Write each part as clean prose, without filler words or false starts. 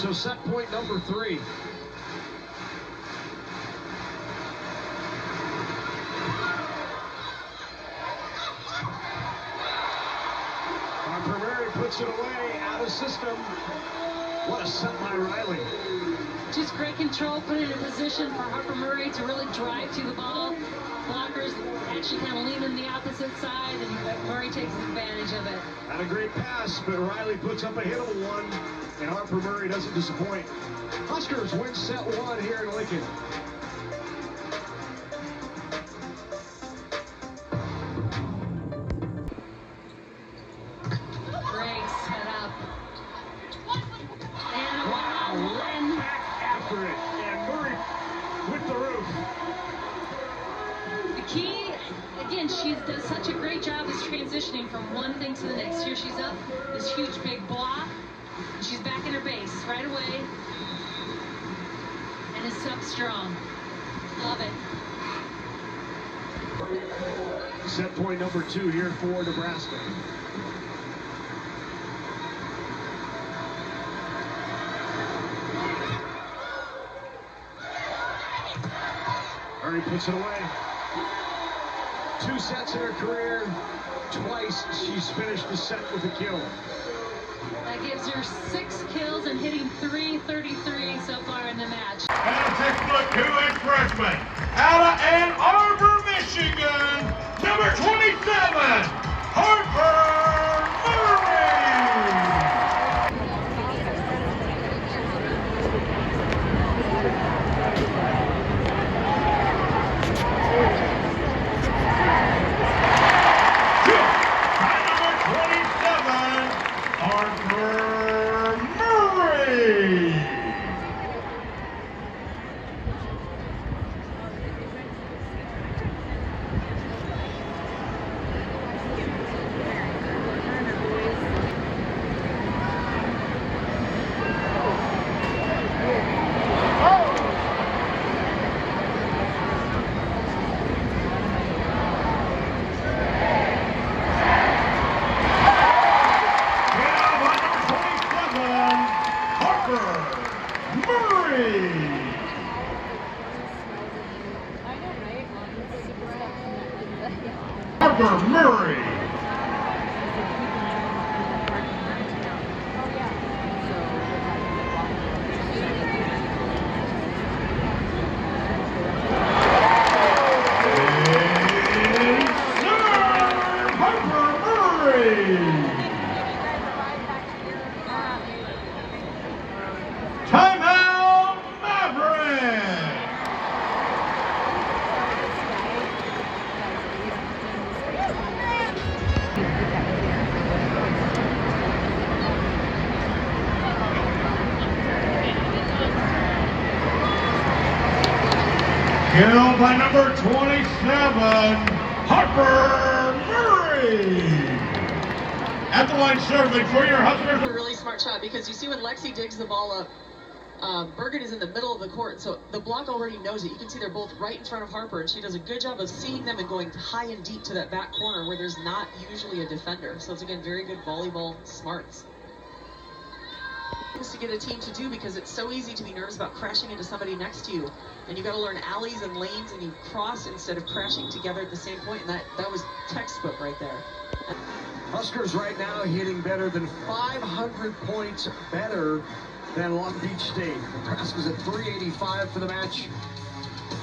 So set point number 3. Harper puts it away, out of system. What a set by Riley. Just great control, put it in position for Harper Murray to really drive to the ball. Blockers actually kind of lean in the opposite side, and Murray takes advantage of it. Not a great pass, but Riley puts up a hittable one, and Harper Murray doesn't disappoint. Huskers win set 1 here in Lincoln. Great setup. And Wow, right back after it, and Murray with the roof. the key, again, she does such a great job as transitioning from one thing to the next. Here she's up, this huge big block, and she's back in her base right away. And is up strong. Love it. Set point number 2 here for Nebraska. Murray puts it away. 2 sets in her career. Twice she's finished the set with a kill. That gives her 6 kills and hitting .333 so far in the match. And a 6'2" freshman out of Ann Arbor, Michigan, number 27, Harper Murray. Harper Murray. Kill by number 27, Harper Murray. At the line serving for your Huskers. A really smart shot because you see when Lexi digs the ball up, Bergen is in the middle of the court, so the block already knows it. You can see they're both right in front of Harper, and she does a good job of seeing them and going high and deep to that back corner where there's not usually a defender. So it's, again, very good volleyball smarts. To get a team to do because it's so easy to be nervous about crashing into somebody next to you, and you got to learn alleys and lanes, and you cross instead of crashing together at the same point, and that was textbook right there. Huskers right now hitting better than 500 points better than Long Beach State. Nebraska's at 385 for the match.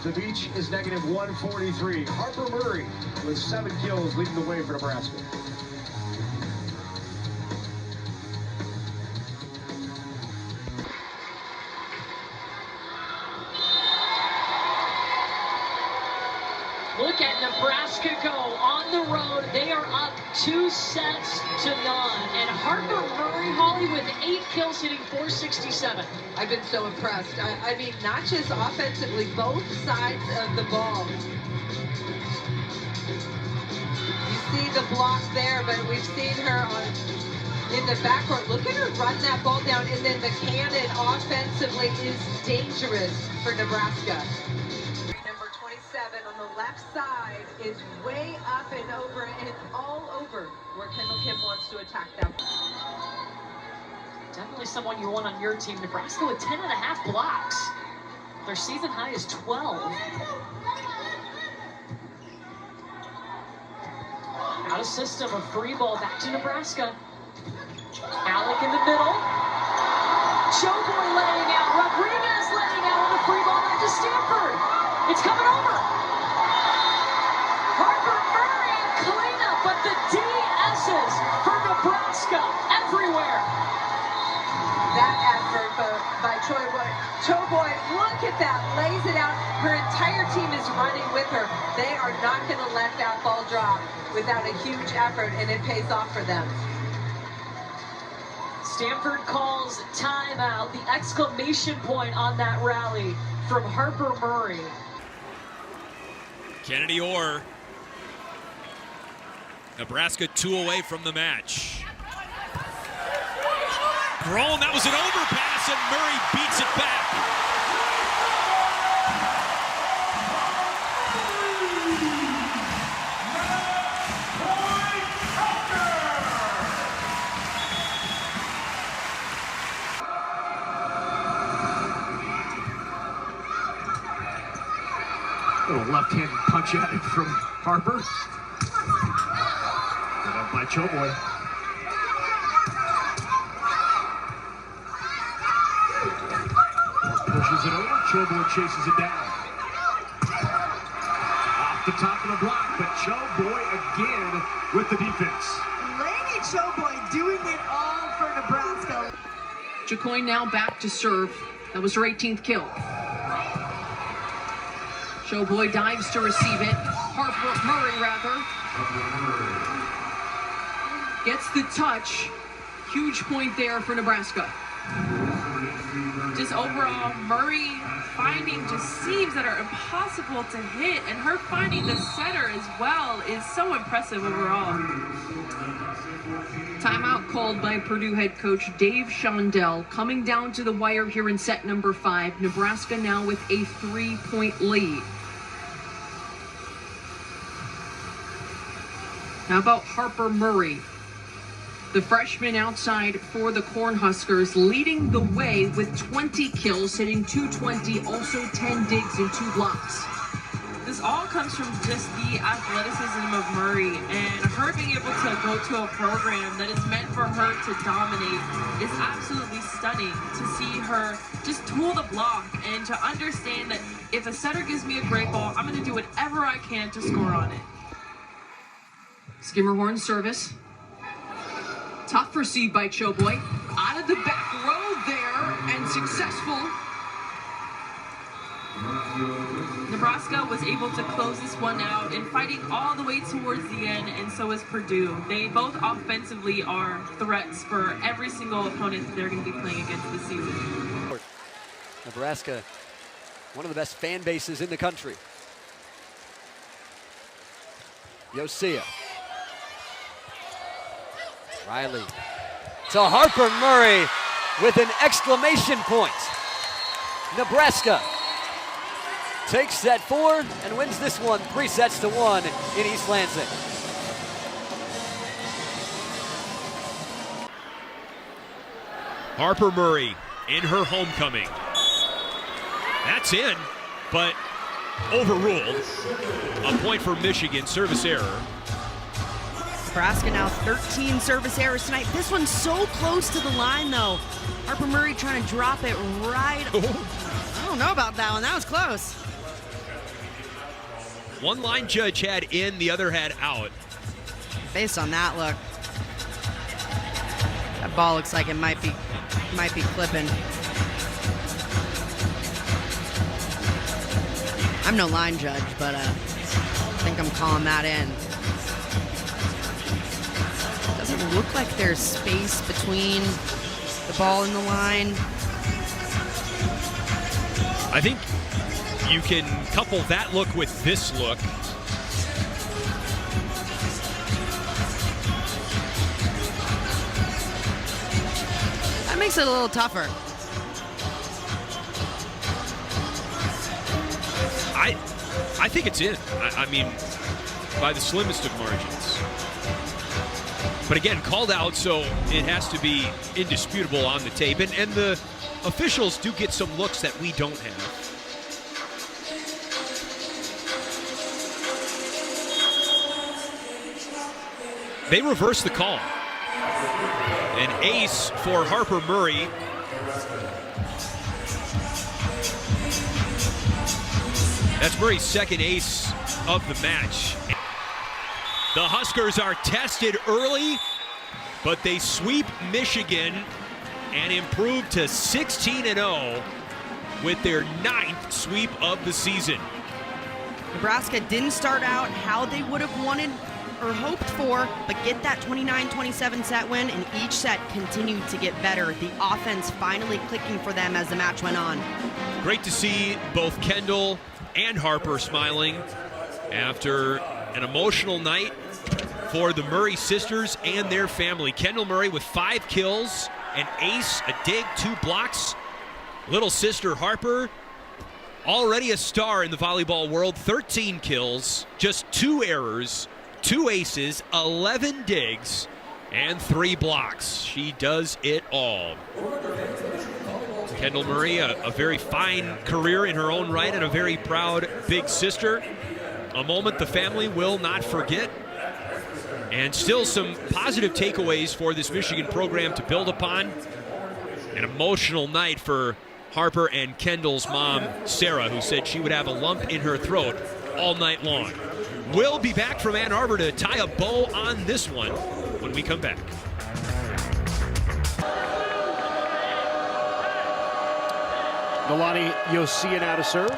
The Beach is negative 143. Harper Murray with 7 kills leading the way for Nebraska. Look at Nebraska go on the road. They are up 2 sets to none. And Harper Murray, Holly, with 8 kills, hitting .467. I've been so impressed. I mean, not just offensively, both sides of the ball. You see the block there, but we've seen her in the backcourt. Look at her run that ball down, and then the cannon offensively is dangerous for Nebraska. Number 27 on the left side is way up and over, and it's all over where Kendall Kim wants to attack them. Definitely someone you want on your team. Nebraska with 10.5 blocks. Their season high is 12. Out of system, a free ball back to Nebraska. Alec in the middle. Showboy laying out. Rodriguez laying out on the free ball back to Stanford. It's coming over. Harper Murray on cleanup, but the DS's for Nebraska everywhere. That effort by Choboy, look at that, lays it out. Her entire team is running with her. They are not going to let that ball drop without a huge effort, and it pays off for them. Stanford calls timeout. The exclamation point on that rally from Harper Murray. Kennedy Orr. Nebraska 2 away from the match. Grown, that was an overpass, and Murray beats it back. Little left-handed punch at it from Harper. Good up by Choboy. Pushes it over. Choboy chases it down. Off the top of the block, but Choboy again with the defense. Lady Choboy doing it all for Nebraska. Jacoin now back to serve. That was her 18th kill. Showboy dives to receive it. Harper Murray, rather. Gets the touch. Huge point there for Nebraska. Just overall, Murray finding just seams that are impossible to hit, and her finding the setter as well is so impressive overall. Timeout called by Purdue head coach Dave Shondell. Coming down to the wire here in set number 5. Nebraska now with a 3-point lead. How about Harper Murray? The freshman outside for the Cornhuskers, leading the way with 20 kills, hitting .220, also 10 digs and 2 blocks. This all comes from just the athleticism of Murray, and her being able to go to a program that is meant for her to dominate is absolutely stunning. To see her just tool the block and to understand that if a setter gives me a great ball, I'm going to do whatever I can to score on it. Skimmerhorn service. Tough receive by Choboy. Out of the back row there, and successful. Nebraska was able to close this one out and fighting all the way towards the end, and so is Purdue. They both offensively are threats for every single opponent that they're going to be playing against this season. Nebraska, one of the best fan bases in the country. Yosia. Riley to Harper Murray with an exclamation point. Nebraska takes set 4 and wins this one 3-1 in East Lansing. Harper Murray in her homecoming. That's in, but overruled. A point for Michigan, service error. Nebraska now 13 service errors tonight. This one's so close to the line, though. Harper Murray trying to drop it right. I don't know about that one. That was close. One line judge had in, the other had out. Based on that look, that ball looks like it might be clipping. I'm no line judge, but I think I'm calling that in. Doesn't look like there's space between the ball and the line. I think you can couple that look with this look. That makes it a little tougher. I think it's in. I mean, by the slimmest of margins. But again, called out, so it has to be indisputable on the tape. And the officials do get some looks that we don't have. They reverse the call. An ace for Harper Murray. That's Murray's second ace of the match. The Huskers are tested early, but they sweep Michigan and improve to 16-0 with their 9th sweep of the season. Nebraska didn't start out how they would have wanted or hoped for, but get that 29-27 set win, and each set continued to get better. The offense finally clicking for them as the match went on. Great to see both Kendall and Harper smiling after an emotional night for the Murray sisters and their family. Kendall Murray with 5 kills, an ace, a dig, 2 blocks. Little sister Harper, already a star in the volleyball world, 13 kills, just 2 errors, 2 aces, 11 digs, and 3 blocks. She does it all. Kendall Murray, a very fine career in her own right and a very proud big sister. A moment the family will not forget. And still some positive takeaways for this Michigan program to build upon. An emotional night for Harper and Kendall's mom, Sarah, who said she would have a lump in her throat all night long. We'll be back from Ann Arbor to tie a bow on this one when we come back. Nolani Yosia now to serve.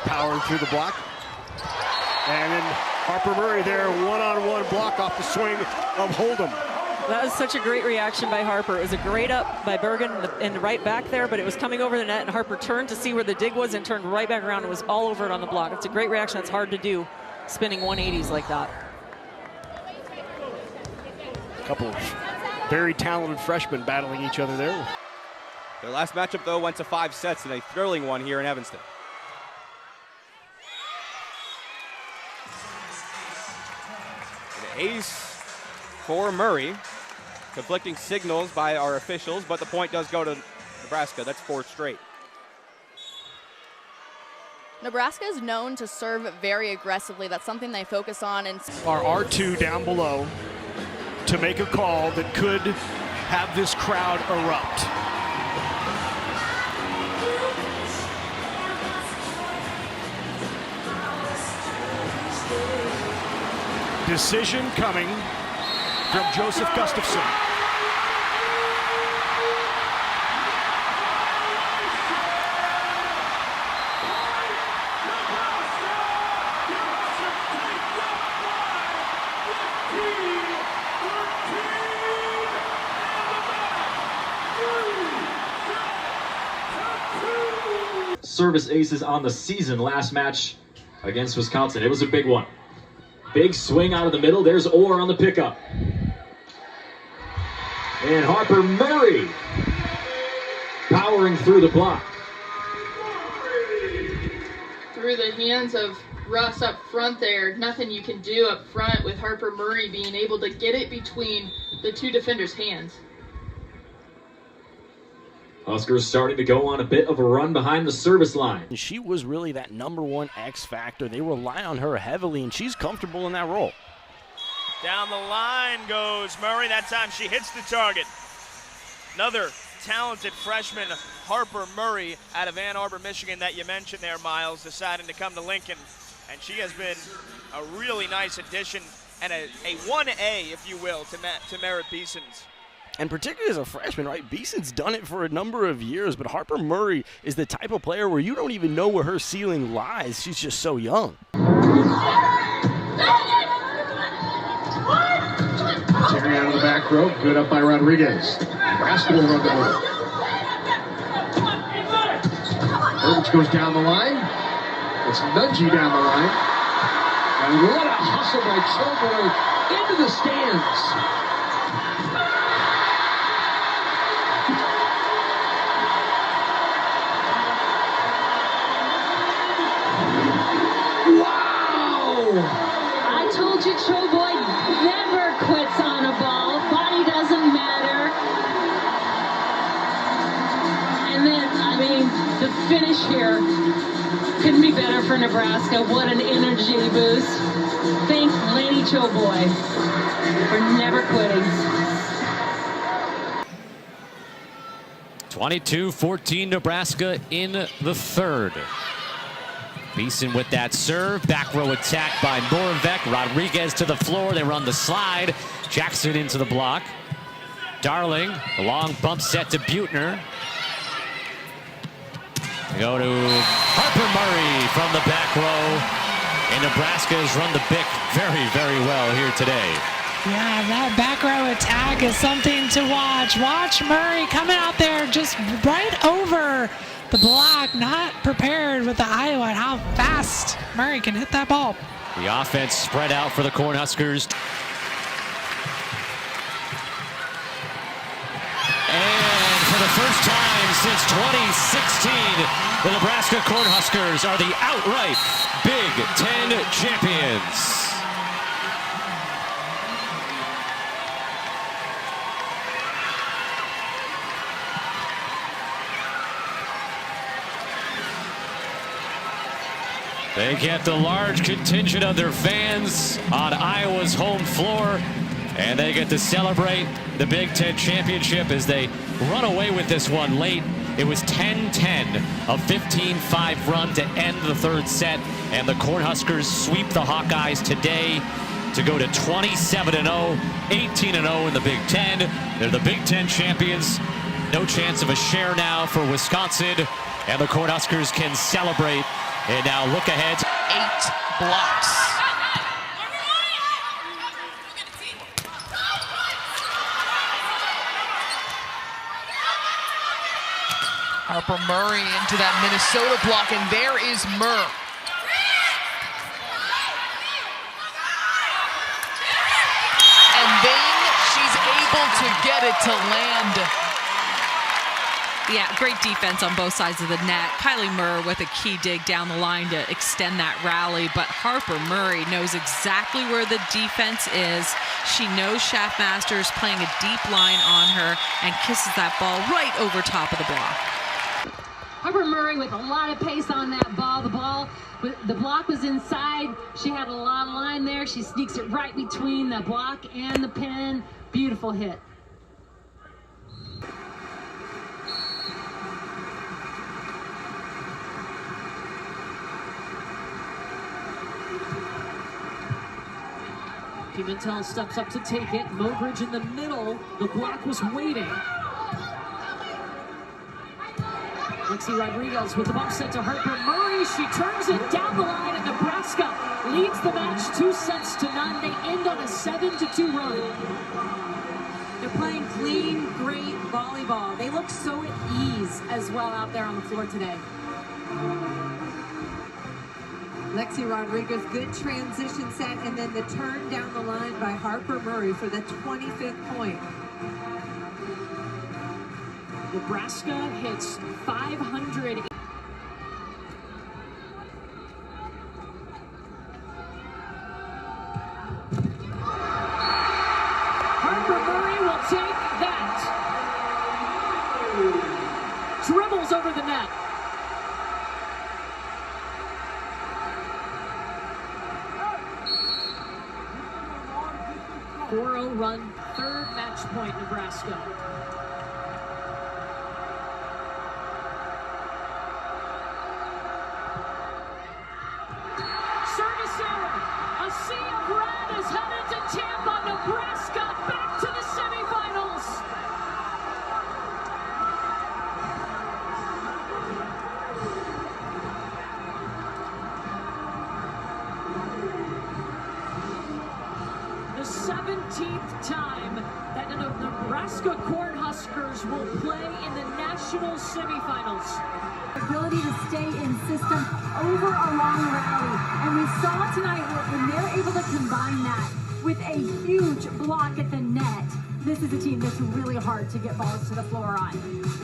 Powering through the block. And then Harper Murray there, one-on-one block off the swing of Hold'em. That was such a great reaction by Harper. It was a great up by Bergen in the right back there, but it was coming over the net, and Harper turned to see where the dig was and turned right back around and was all over it on the block. It's a great reaction. That's hard to do, spinning 180s like that. A couple of very talented freshmen battling each other there. Their last matchup, though, went to 5 sets in a thrilling one here in Evanston. An ace for Murray. Conflicting signals by our officials, but the point does go to Nebraska. That's 4 straight. Nebraska is known to serve very aggressively. That's something they focus on. And our R2 down below to make a call that could have this crowd erupt. Decision coming from Joseph Gustafson. Service aces on the season last match against Wisconsin. It was a big one. Big swing out of the middle. There's Orr on the pickup. And Harper Murray powering through the block. Through the hands of Russ up front there. Nothing you can do up front with Harper Murray being able to get it between the 2 defenders' hands. Huskers starting to go on a bit of a run behind the service line. She was really that #1 X factor. They rely on her heavily, and she's comfortable in that role. Down the line goes Murray. That time she hits the target. Another talented freshman, Harper Murray, out of Ann Arbor, Michigan, that you mentioned there, Miles, deciding to come to Lincoln. And she has been a really nice addition and a 1A, if you will, to Merritt Beeson's. And particularly as a freshman, right? Beeson's done it for a number of years, but Harper Murray is the type of player where you don't even know where her ceiling lies. She's just so young. Terry out of the back row, good up by Rodriguez. Nebraska will run the board. Burbage goes down the line. It's Nungy down the line. And what a hustle by Choboy into the stands. finish here couldn't be better for Nebraska. What an energy boost. Thanks, Lady Choboy, for never quitting. 22-14 Nebraska in the third. Beeson with that serve. Back row attack by Moravec. Rodriguez to the floor. They run the slide. Jackson into the block. Darling, a long bump set to Buettner. They go to Harper Murray from the back row. And Nebraska has run the BIC very, very well here today. Yeah, that back row attack is something to watch. Watch Murray coming out there just right over the block, not prepared with the Iowa, and how fast Murray can hit that ball. The offense spread out for the Cornhuskers. And for the first time since 2016, the Nebraska Cornhuskers are the outright Big Ten champions. They get a large contingent of their fans on Iowa's home floor, and they get to celebrate the Big Ten championship as they run away with this one late. It was 10-10, a 15-5 run to end the third set, and the Cornhuskers sweep the Hawkeyes today to go to 27-0, 18-0 in the Big Ten. They're the Big Ten champions. No chance of a share now for Wisconsin, and the Cornhuskers can celebrate. And now look ahead. 8 blocks. Harper Murray into that Minnesota block, and there is Murr. And then she's able to get it to land. Yeah, great defense on both sides of the net. Kylie Murr with a key dig down the line to extend that rally, but Harper Murray knows exactly where the defense is. She knows Schaffmaster's playing a deep line on her and kisses that ball right over top of the block. Harper Murray with a lot of pace on that ball. The block was inside. She had a lot of line there. She sneaks it right between the block and the pin. Beautiful hit. Pimentel steps up to take it. Mogridge in the middle. The block was waiting. Lexi Rodriguez with the bump set to Harper Murray. She turns it down the line, and Nebraska leads the match 2-0. They end on a 7-2 run. They're playing clean, great volleyball. They look so at ease as well out there on the floor today. Lexi Rodriguez, good transition set, and then the turn down the line by Harper Murray for the 25th point. Nebraska hits 500. Harper Murray will take that. Dribbles over the net. .40 run, third match point, Nebraska. Service error. A sea of red is headed to Tampa. Nebraska back to the semifinals. The 17th time that the Nebraska Cornhuskers will play in the national semifinals. Ability to stay in system over a long rally. And we saw tonight when they're able to combine that with a huge block at the net. This is a team that's really hard to get balls to the floor on.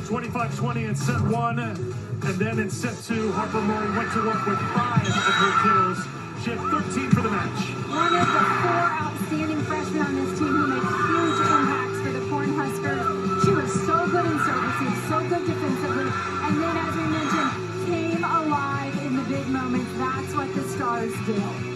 25-20 in set 1, and then in set 2, Harper Murray went to work with 5 of her kills. She had 13 for the match. One of the 4 outstanding freshmen on this team who made huge impacts for the Cornhuskers. She was so good in servicing, so good defensively, and then as we mentioned, Scarsdale.